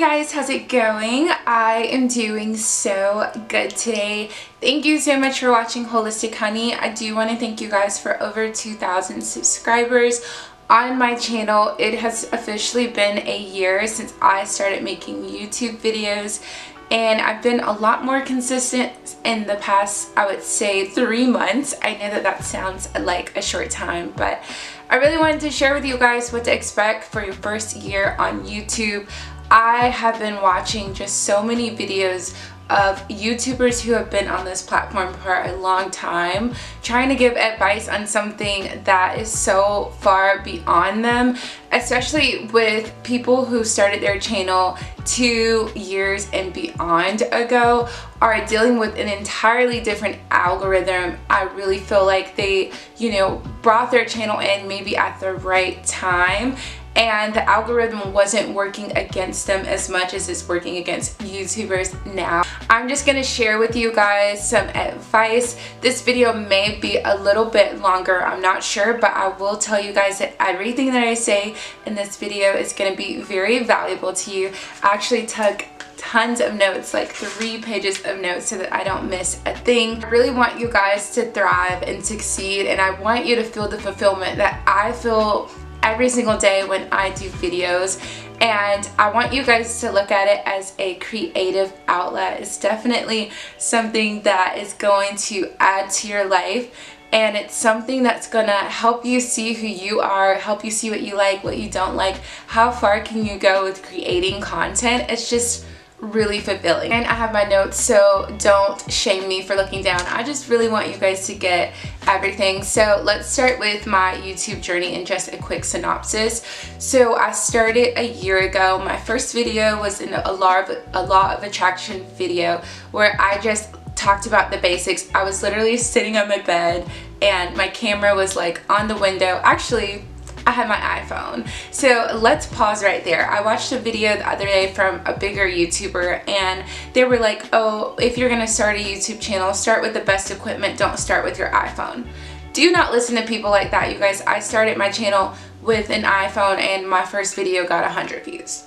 guys, how's it going? I am doing so good today. Thank you so much for watching Holistic Honey. I do want to thank you guys for over 2,000 subscribers on my channel. It has officially been a year since I started making YouTube videos, and I've been a lot more consistent in the past, I would say, 3 months. I know that sounds like a short time, but I really wanted to share with you guys what to expect for your first year on YouTube. I have been watching just so many videos of YouTubers who have been on this platform for a long time, trying to give advice on something that is so far beyond them, especially with people who started their channel 2 years and beyond ago, are dealing with an entirely different algorithm. I really feel like they, brought their channel in maybe at the right time, and the algorithm wasn't working against them as much as it's working against YouTubers now. I'm just gonna share with you guys some advice. This video may be a little bit longer, I'm not sure, but I will tell you guys that everything that I say in this video is gonna be very valuable to you. I actually took tons of notes, like 3 pages of notes, so that I don't miss a thing. I really want you guys to thrive and succeed, and I want you to feel the fulfillment that I feel every single day when I do videos. And I want you guys to look at it as a creative outlet. It's definitely something that is going to add to your life, and it's something that's gonna help you see who you are, help you see what you like, what you don't like, how far can you go with creating content. It's just really fulfilling. And I have my notes, so don't shame me for looking down. I just really want you guys to get everything. So let's start with my YouTube journey and just a quick synopsis. So I started a year ago. My first video was in a law of attraction video where I just talked about the basics. I was literally sitting on my bed and my camera was like on the window. Actually, I had my iPhone. So let's pause right there. I watched a video the other day from a bigger YouTuber, and they were like, oh, if you're gonna start a YouTube channel, start with the best equipment, don't start with your iPhone. Do not listen to people like that, you guys. I started my channel with an iPhone and my first video got 100 views.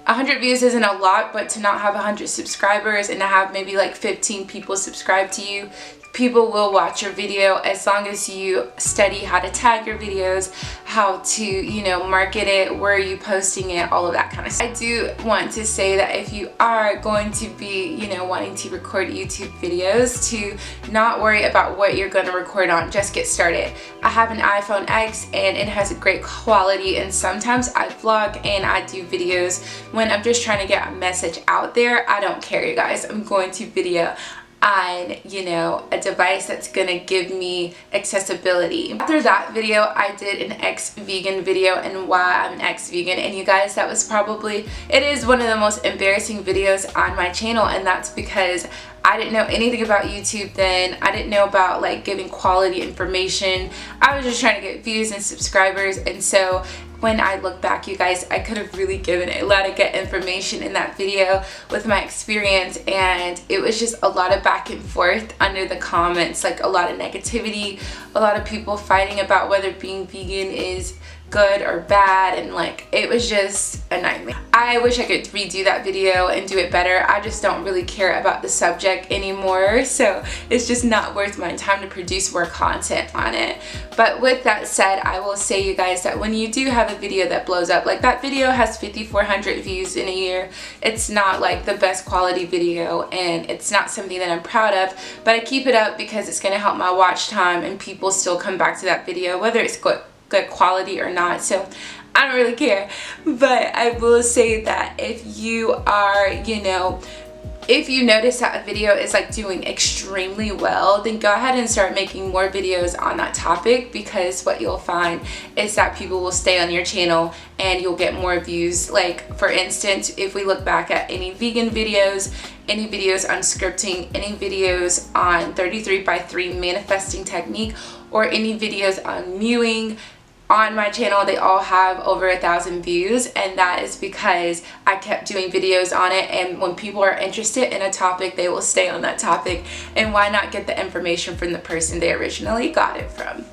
100 views isn't a lot, but to not have 100 subscribers and to have maybe like 15 people subscribe to you, people will watch your video as long as you study how to tag your videos, how to, market it, where are you posting it, all of that kind of stuff. I do want to say that if you are going to be, wanting to record YouTube videos, to not worry about what you're going to record on, just get started. I have an iPhone X and it has a great quality, and sometimes I vlog and I do videos when I'm just trying to get a message out there. I don't care, you guys. I'm going to video on, a device that's gonna give me accessibility. After that video, I did an ex-vegan video and why I'm an ex-vegan, and you guys, that was it is one of the most embarrassing videos on my channel, and that's because I didn't know anything about YouTube then. I didn't know about like giving quality information. I was just trying to get views and subscribers, and so when I look back, you guys, I could have really given a lot of good information in that video with my experience, and it was just a lot of back and forth under the comments, like a lot of negativity, a lot of people fighting about whether being vegan is good or bad, and like it was just a nightmare. I wish I could redo that video and do it better. I just don't really care about the subject anymore, so it's just not worth my time to produce more content on it. But with that said, I will say, you guys, that when you do have a video that blows up, like that video has 5,400 views in a year, it's not like the best quality video, and it's not something that I'm proud of, but I keep it up because it's going to help my watch time, and people still come back to that video whether it's good quality or not, so I don't really care. But I will say that if you are, if you notice that a video is like doing extremely well, then go ahead and start making more videos on that topic, because what you'll find is that people will stay on your channel and you'll get more views. Like for instance, if we look back at any vegan videos, any videos on scripting, any videos on 33x3 manifesting technique, or any videos on mewing, on my channel, they all have over 1,000 views, and that is because I kept doing videos on it, and when people are interested in a topic, they will stay on that topic, and why not get the information from the person they originally got it from.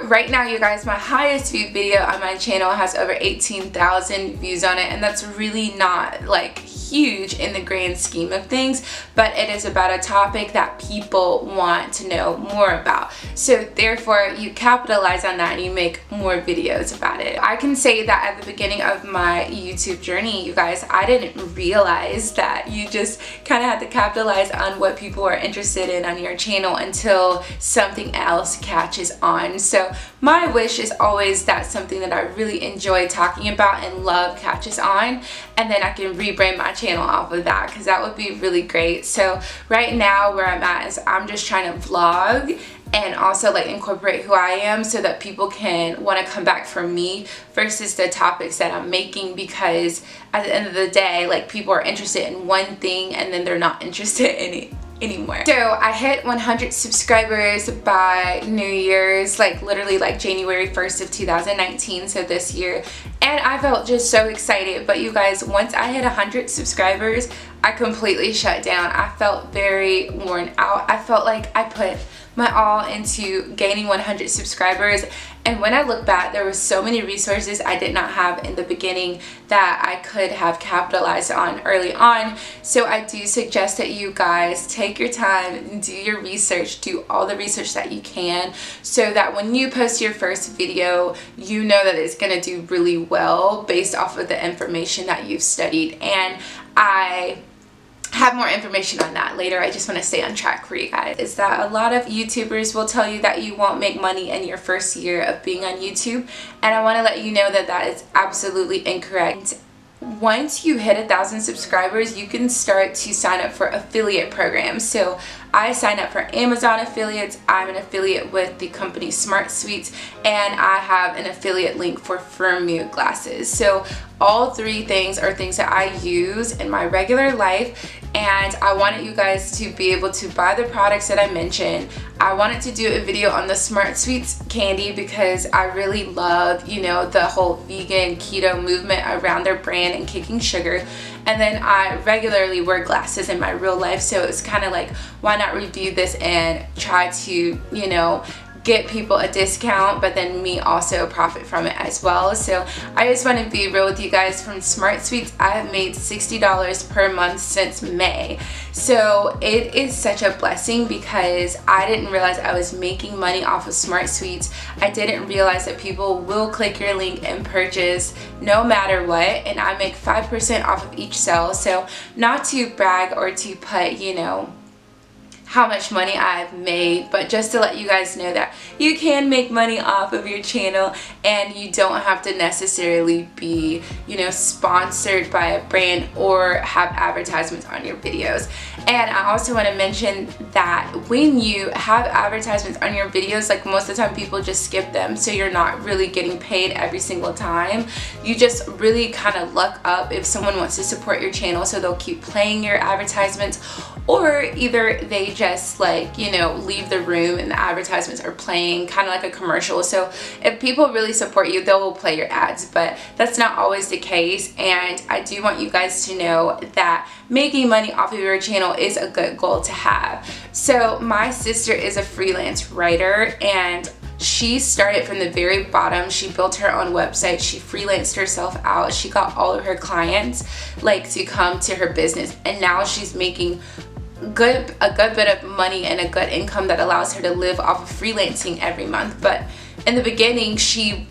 Right now, you guys, my highest viewed video on my channel has over 18,000 views on it, and that's really not like huge in the grand scheme of things, but it is about a topic that people want to know more about. So therefore, you capitalize on that and you make more videos about it. I can say that at the beginning of my YouTube journey, you guys, I didn't realize that you just kind of had to capitalize on what people are interested in on your channel until something else catches on. So my wish is always that something that I really enjoy talking about and love catches on, and then I can rebrand my channel off of that, because that would be really great. So right now where I'm at is I'm just trying to vlog and also like incorporate who I am so that people can want to come back for me versus the topics that I'm making, because at the end of the day, like, people are interested in one thing and then they're not interested in it anymore. So I hit 100 subscribers by New Year's, like literally like January 1st of 2019, so this year, and I felt just so excited. But you guys, once I hit 100 subscribers, I completely shut down. I felt very worn out. I felt like I put my all into gaining 100 subscribers, and when I look back, there were so many resources I did not have in the beginning that I could have capitalized on early on. So I do suggest that you guys take your time and do your research, do all the research that you can, so that when you post your first video, you know that it's gonna do really well based off of the information that you've studied. And I have more information on that later. I just want to stay on track for you guys. Is that a lot of YouTubers will tell you that you won't make money in your first year of being on YouTube, and I want to let you know that that is absolutely incorrect. Once you hit 1,000 subscribers, you can start to sign up for affiliate programs. So I sign up for Amazon affiliates. I'm an affiliate with the company Smart Suites, and I have an affiliate link for Firm glasses. So all three things are things that I use in my regular life, and I wanted you guys to be able to buy the products that I mentioned. I wanted to do a video on the Smart Suites candy because I really love, you know, the whole vegan keto movement around their brand and kicking sugar. And then I regularly wear glasses in my real life, so it's kind of like, why not review this and try to, you know, get people a discount, but then me also profit from it as well. So I just want to be real with you guys. From Smart Suites, I have made $60 per month since May. So it is such a blessing because I didn't realize I was making money off of Smart Suites. I didn't realize that people will click your link and purchase no matter what, and I make 5% off of each sale. So not to brag or to put, you know, how much money I've made, but just to let you guys know that you can make money off of your channel, and you don't have to necessarily be, you know, sponsored by a brand or have advertisements on your videos. And I also want to mention that when you have advertisements on your videos, like, most of the time people just skip them, so you're not really getting paid every single time. You just really kind of luck up if someone wants to support your channel, so they'll keep playing your advertisements, or either they just, like, you know, leave the room and the advertisements are playing, kind of like a commercial. So if people really support you, they'll play your ads, but that's not always the case. And I do want you guys to know that making money off of your channel is a good goal to have. So my sister is a freelance writer, and she started from the very bottom. She built her own website. She freelanced herself out. She got all of her clients, like, to come to her business, and now she's making a good bit of money and a good income that allows her to live off of freelancing every month. But in the beginning, she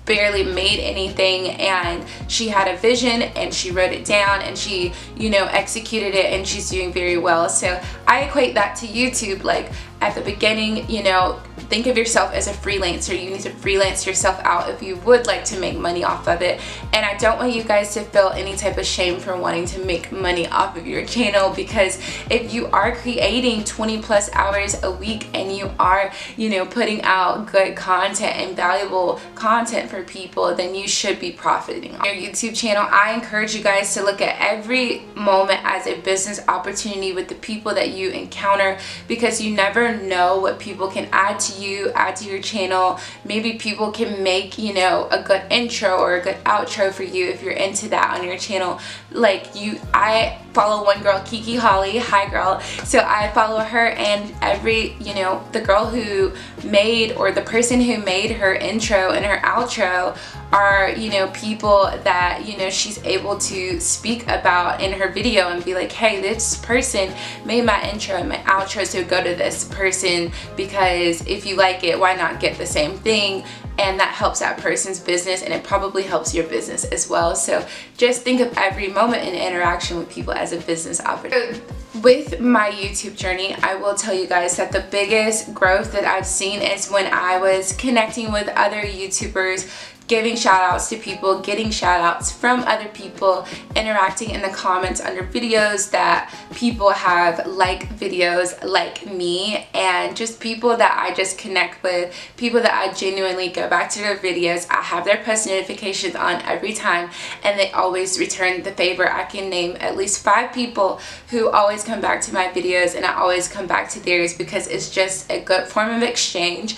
barely made anything, and she had a vision and she wrote it down and she, you know, executed it, and she's doing very well. So I equate that to YouTube. Like, at the beginning, you know, think of yourself as a freelancer. You need to freelance yourself out if you would like to make money off of it. And I don't want you guys to feel any type of shame for wanting to make money off of your channel, because if you are creating 20+ hours a week and you are, you know, putting out good content and valuable content for people, then you should be profiting on your YouTube channel. I encourage you guys to look at every moment as a business opportunity with the people that you encounter, because you never know what people can add to you add to your channel. Maybe people can make, you know, a good intro or a good outro for you if you're into that on your channel. Like I follow one girl, Kiki Holly, hi girl. So I follow her, and every, you know, the girl who made, or the person who made her intro and her outro are, you know, people that, you know, she's able to speak about in her video and be like, hey, this person made my intro and my outro, so go to this person, because if you like it, why not get the same thing? And that helps that person's business, and it probably helps your business as well. So just think of every moment and interaction with people as a business opportunity. With my YouTube journey, I will tell you guys that the biggest growth that I've seen is when I was connecting with other YouTubers, giving shout outs to people, getting shout outs from other people, interacting in the comments under videos that people have like videos like me, and just people that I just connect with, people that I genuinely go back to their videos. I have their post notifications on every time, and they always return the favor. I can name at least 5 people who always come back to my videos, and I always come back to theirs, because it's just a good form of exchange.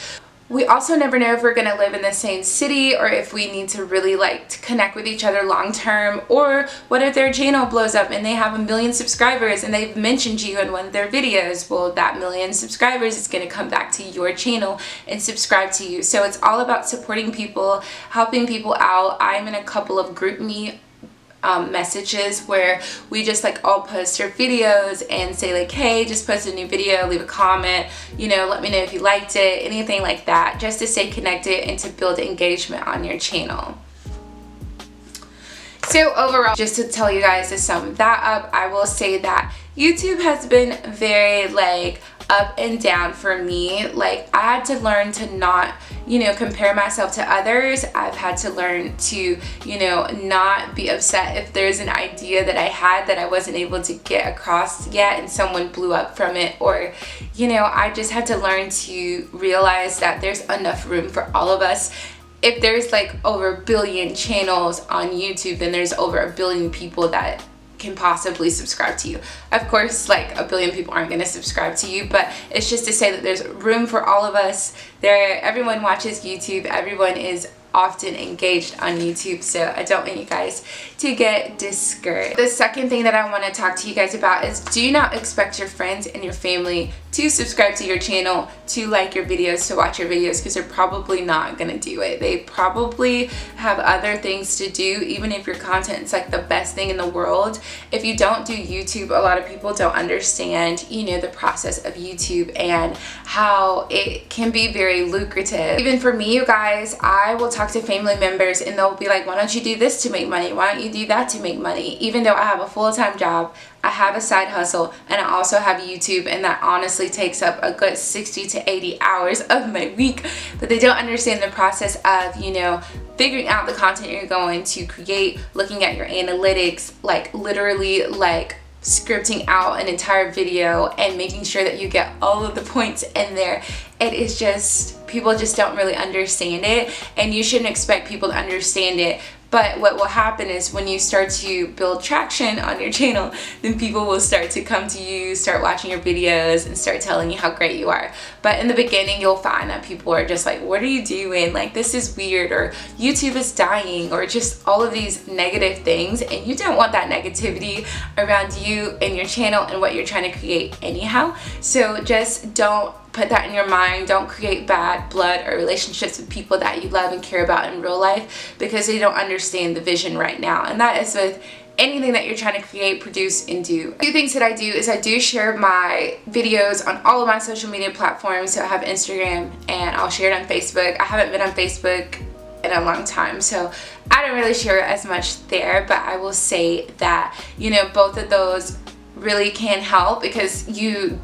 We also never know if we're going to live in the same city, or if we need to really like to connect with each other long term, or what if their channel blows up and they have 1 million subscribers and they've mentioned you in one of their videos. Well, that 1 million subscribers is going to come back to your channel and subscribe to you. So it's all about supporting people, helping people out. I'm in a couple of GroupMe messages where we just like all post our videos and say like, hey, just post a new video, leave a comment, you know, let me know if you liked it, anything like that, just to stay connected and to build engagement on your channel. So overall, just to tell you guys, to sum that up, I will say that YouTube has been very like up and down for me. Like, I had to learn to not, you know, compare myself to others. I've had to learn to, you know, not be upset if there's an idea that I had that I wasn't able to get across yet and someone blew up from it. Or, you know, I just had to learn to realize that there's enough room for all of us. If there's like over 1 billion channels on YouTube, then there's over 1 billion people that can possibly subscribe to you. Of course, like 1 billion people aren't going to subscribe to you, but it's just to say that there's room for all of us. Everyone watches YouTube, everyone is often engaged on YouTube, so I don't want you guys to get discouraged. The second thing that I want to talk to you guys about is, do not expect your friends and your family to subscribe to your channel, to like your videos, to watch your videos, because they're probably not gonna do it. They probably have other things to do. Even if your content is like the best thing in the world, if you don't do YouTube, a lot of people don't understand, you know, the process of YouTube and how it can be very lucrative. Even for me, you guys, I will talk to family members and they'll be like, why don't you do this to make money? Why don't you do that to make money? Even though I have a full-time job, I have a side hustle, and I also have YouTube, and that honestly takes up a good 60 to 80 hours of my week. But they don't understand the process of, you know, figuring out the content you're going to create, looking at your analytics, like literally like scripting out an entire video and making sure that you get all of the points in there. It is just, people just don't really understand it, and you shouldn't expect people to understand it. But what will happen is, when you start to build traction on your channel, then people will start to come to you, start watching your videos, and start telling you how great you are. But in the beginning, you'll find that people are just like, what are you doing? Like, this is weird, or YouTube is dying, or just all of these negative things. And you don't want that negativity around you and your channel and what you're trying to create anyhow. So just don't put that in your mind. Don't create bad blood or relationships with people that you love and care about in real life, because they don't understand the vision right now. And that is with anything that you're trying to create, produce, and do. A few things that I do is I do share my videos on all of my social media platforms. So I have Instagram, and I'll share it on Facebook. I haven't been on Facebook in a long time, so I don't really share as much there, but I will say that, you know, both of those really can help, because you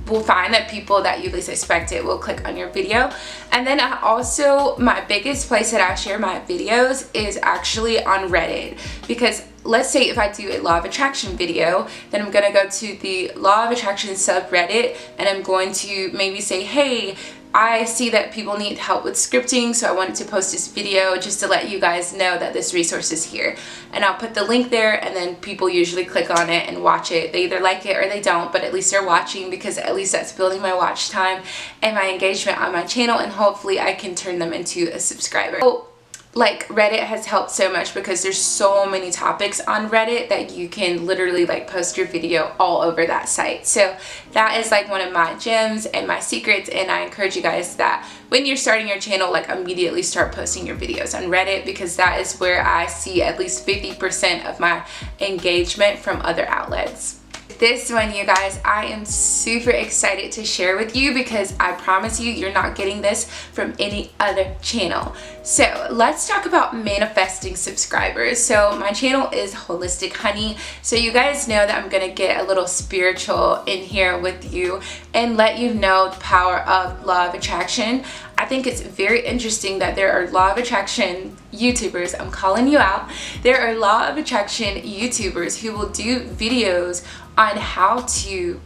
will find that people that you least expect it will click on your video. And then also, my biggest place that I share my videos is actually on Reddit, because let's say if I do a law of attraction video, then I'm gonna go to the law of attraction subreddit, and I'm going to maybe say, hey, I see that people need help with scripting, so I wanted to post this video just to let you guys know that this resource is here. And I'll put the link there, and then people usually click on it and watch it. They either like it or they don't, but at least they're watching, because at least that's building my watch time and my engagement on my channel, and hopefully I can turn them into a subscriber. So, like, Reddit has helped so much because there's so many topics on Reddit that you can literally like post your video all over that site. So that is like one of my gems and my secrets, and I encourage you guys that when you're starting your channel, like, immediately start posting your videos on Reddit, because that is where I see at least 50% of my engagement from other outlets. This one, you guys, I am super excited to share with you, because I promise you, you're not getting this from any other channel. So let's talk about manifesting subscribers. So my channel is Holistic Honey. So you guys know that I'm gonna get a little spiritual in here with you and let you know the power of law of attraction. I think it's very interesting that there are law of attraction YouTubers, I'm calling you out, there are law of attraction YouTubers who will do videos on how to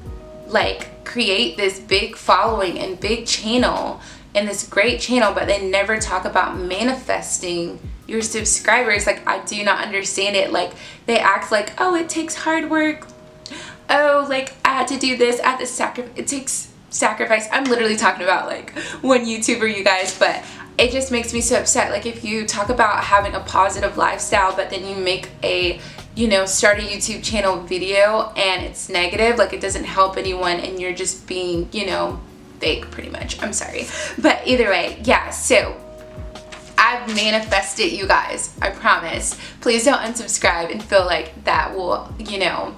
like create this big following and big channel and this great channel, but they never talk about manifesting your subscribers. Like, I do not understand it. Like, they act like, oh, it takes hard work, oh, like, I had to do this, I had to sacrifice, it takes sacrifice. I'm literally talking about like one YouTuber, you guys, but it just makes me so upset. Like, if you talk about having a positive lifestyle, but then you make a, you know, start a YouTube channel video and it's negative, like, it doesn't help anyone and you're just being, you know, fake pretty much. I'm sorry. But either way, yeah, so I've manifested, you guys, I promise. Please don't unsubscribe and feel like that will, you know,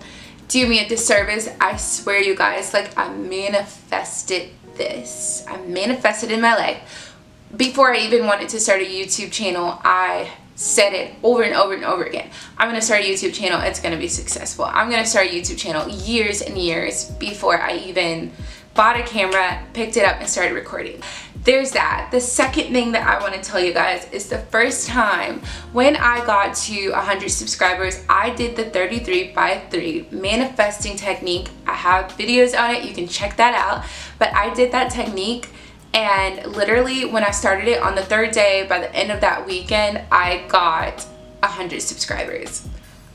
do me a disservice. I swear, you guys, like, I manifested this. I manifested in my life. Before I even wanted to start a YouTube channel, I said it over and over and over again. I'm gonna start a YouTube channel, it's gonna be successful. I'm gonna start a YouTube channel years and years before I even bought a camera, picked it up, and started recording. There's that. The second thing that I want to tell you guys is the first time when I got to 100 subscribers, I did the 33x3 manifesting technique. I have videos on it, you can check that out, but I did that technique, and literally when I started it on the third day, by the end of that weekend, I got 100 subscribers.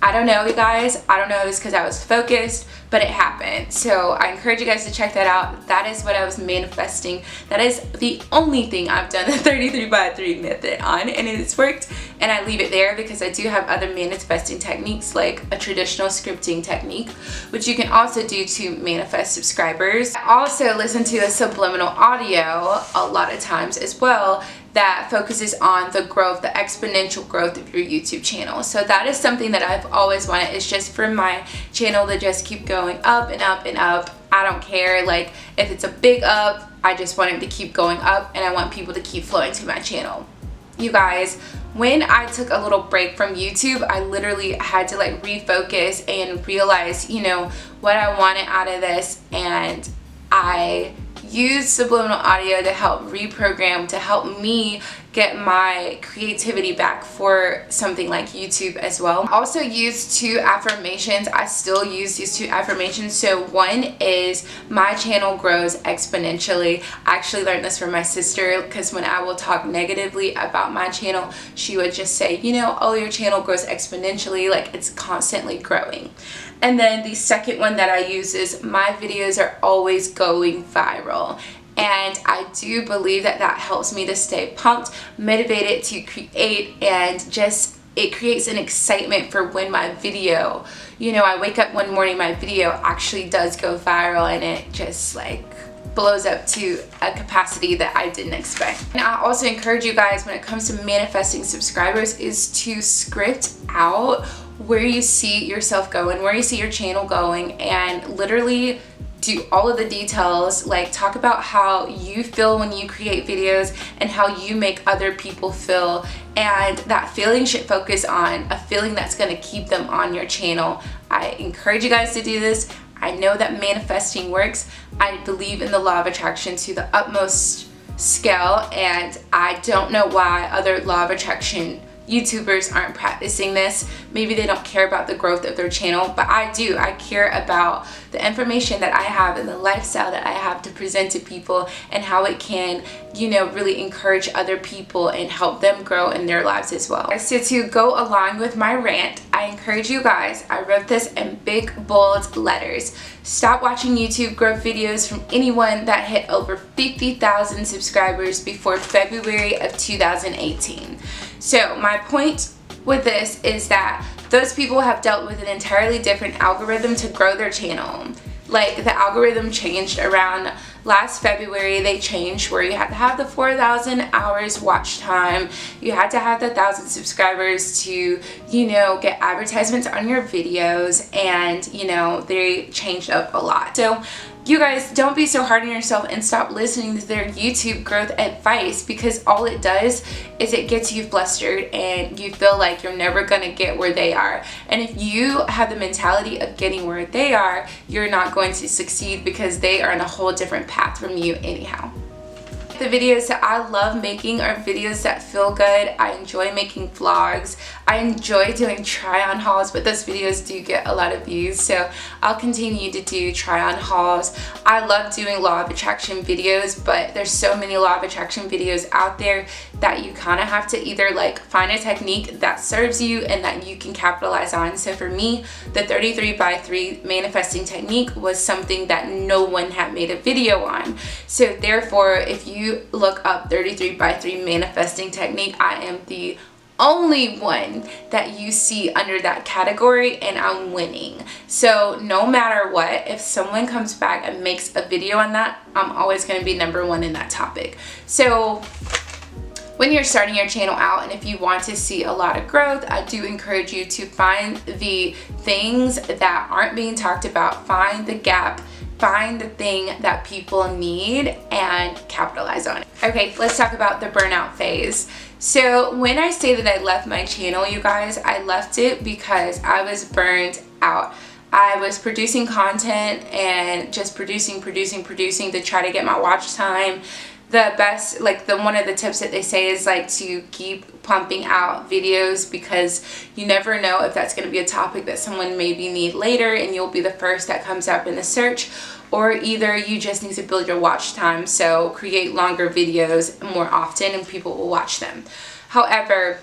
I don't know, you guys, I don't know if it's because I was focused, but it happened. So I encourage you guys to check that out. That is what I was manifesting. That is the only thing I've done the 33x3 method on, and it's worked, and I leave it there because I do have other manifesting techniques, like a traditional scripting technique, which you can also do to manifest subscribers. I also listen to a subliminal audio a lot of times as well, that focuses on the growth, the exponential growth of your YouTube channel. So that is something that I've always wanted, is just for my channel to just keep going up and up and up. I don't care, like, if it's a big up, I just want it to keep going up, and I want people to keep flowing to my channel. You guys, when I took a little break from YouTube, I literally had to like refocus and realize, you know, what I wanted out of this, and I use subliminal audio to help reprogram, to help me get my creativity back for something like YouTube as well. I also use 2 affirmations. I still use these 2 affirmations. So one is, my channel grows exponentially. I actually learned this from my sister, because when I will talk negatively about my channel, she would just say, you know, oh, your channel grows exponentially, like it's constantly growing. And then the second one that I use is, my videos are always going viral. And I do believe that that helps me to stay pumped, motivated to create, and just, it creates an excitement for when my video, you know, I wake up one morning, my video actually does go viral, and it just like blows up to a capacity that I didn't expect. And I also encourage you guys, when it comes to manifesting subscribers, is to script out where you see yourself going, where you see your channel going, and literally do all of the details. Like, talk about how you feel when you create videos and how you make other people feel, and that feeling should focus on a feeling that's going to keep them on your channel. I encourage you guys to do this. I know that manifesting works. I believe in the law of attraction to the utmost scale, and I don't know why other law of attraction YouTubers aren't practicing this. Maybe they don't care about the growth of their channel, but I do. I care about the information that I have and the lifestyle that I have to present to people, and how it can, you know, really encourage other people and help them grow in their lives as well. So to go along with my rant, I encourage you guys, I wrote this in big bold letters: stop watching YouTube growth videos from anyone that hit over 50,000 subscribers before February of 2018. So my point with this is that those people have dealt with an entirely different algorithm to grow their channel. Like, the algorithm changed around last February. They changed where you had to have the 4,000 hours watch time, you had to have the 1,000 subscribers to, you know, get advertisements on your videos, and, you know, they changed up a lot. So you guys, don't be so hard on yourself and stop listening to their YouTube growth advice, because all it does is it gets you flustered and you feel like you're never gonna get where they are. And if you have the mentality of getting where they are, you're not going to succeed, because they are on a whole different path from you anyhow. The videos that I love making are videos that feel good. I enjoy making vlogs. I enjoy doing try-on hauls, but those videos do get a lot of views, so I'll continue to do try-on hauls. I love doing law of attraction videos, but there's so many law of attraction videos out there that you kind of have to either like find a technique that serves you and that you can capitalize on. So for me, the 33x3 manifesting technique was something that no one had made a video on. So therefore, if you look up 33x3 manifesting technique, I am the only one that you see under that category, and I'm winning. So no matter what, if someone comes back and makes a video on that, I'm always going to be #1 in that topic. So when you're starting your channel out, and if you want to see a lot of growth, I do encourage you to find the things that aren't being talked about, find the gap, find the thing that people need, and capitalize on it. Okay, let's talk about the burnout phase. So when I say that I left my channel, you guys, I left it because I was burned out. I was producing content and just producing to try to get my watch time. The best, like one of the tips that they say is like to keep pumping out videos, because you never know if that's going to be a topic that someone maybe need later and you'll be the first that comes up in the search, or either you just need to build your watch time, so create longer videos more often and people will watch them. However,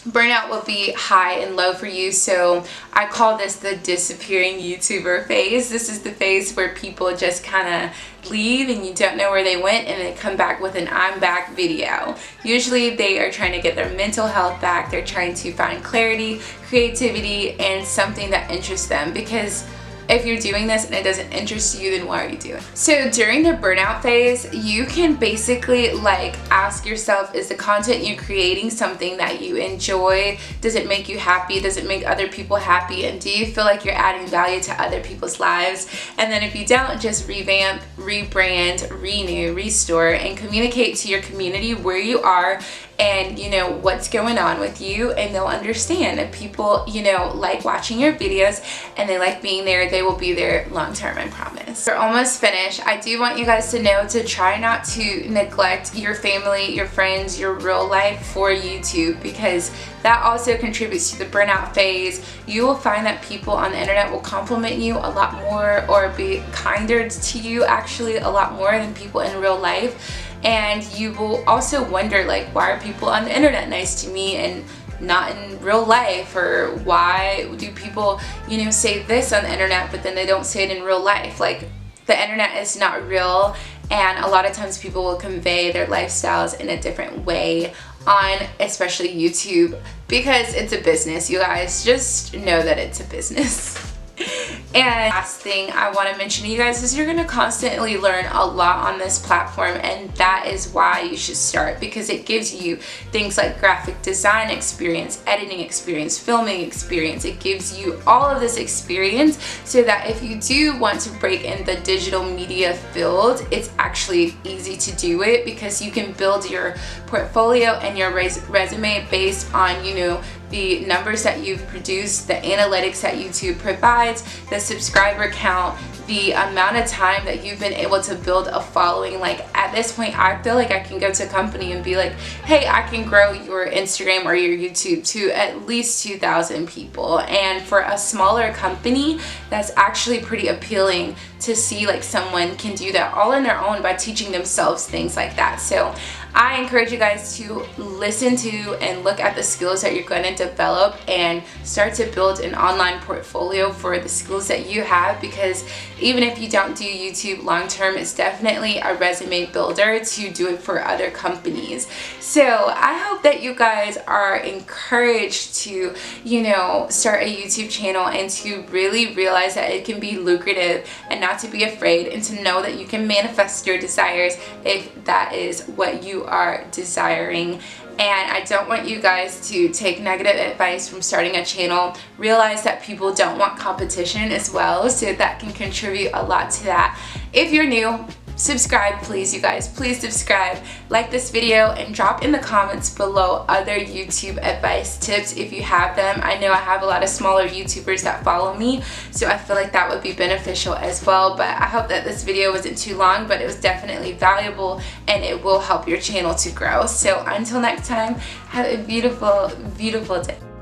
burnout will be high and low for you, so I call this the disappearing YouTuber phase. This is the phase where people just kind of leave and you don't know where they went, and they come back with an I'm back video. Usually they are trying to get their mental health back, they're trying to find clarity, creativity, and something that interests them, because if you're doing this and it doesn't interest you, then why are you doing it? So during the burnout phase, you can basically like ask yourself, is the content you're creating something that you enjoy? Does it make you happy? Does it make other people happy? And do you feel like you're adding value to other people's lives? And then if you don't, just revamp, rebrand, renew, restore, and communicate to your community where you are and, you know, what's going on with you, and they'll understand. If people, you know, like watching your videos and they like being there, they will be there long term, I promise. We're almost finished. I do want you guys to know to try not to neglect your family, your friends, your real life for YouTube, because that also contributes to the burnout phase. You will find that people on the internet will compliment you a lot more, or be kinder to you actually a lot more than people in real life. And you will also wonder, like, why are people on the internet nice to me and not in real life? Or why do people, you know, say this on the internet but then they don't say it in real life? Like, the internet is not real, and a lot of times people will convey their lifestyles in a different way on especially YouTube, because it's a business, you guys. Just know that it's a business. And last thing I want to mention to you guys is you're going to constantly learn a lot on this platform, and that is why you should start, because it gives you things like graphic design experience, editing experience, filming experience. It gives you all of this experience so that if you do want to break in the digital media field, it's actually easy to do it, because you can build your portfolio and your resume based on, you know, the numbers that you've produced, the analytics that YouTube provides, the subscriber count, the amount of time that you've been able to build a following. Like at this point, I feel like I can go to a company and be like, hey, I can grow your Instagram or your YouTube to at least 2,000 people. And for a smaller company, that's actually pretty appealing to see like someone can do that all on their own by teaching themselves things like that. So I encourage you guys to listen to and look at the skills that you're going to develop and start to build an online portfolio for the skills that you have, because even if you don't do YouTube long term, it's definitely a resume builder to do it for other companies. So I hope that you guys are encouraged to, start a YouTube channel and to really realize that it can be lucrative and not to be afraid, and to know that you can manifest your desires if that is what you are desiring. And I don't want you guys to take negative advice from starting a channel. Realize that people don't want competition as well, so that can contribute a lot to that. If you're new, subscribe please, you guys. Please subscribe, like this video, and drop in the comments below other YouTube advice tips if you have them. I know I have a lot of smaller YouTubers that follow me, so I feel like that would be beneficial as well. But I hope that this video wasn't too long, but it was definitely valuable and it will help your channel to grow. So until next time, have a beautiful, beautiful day.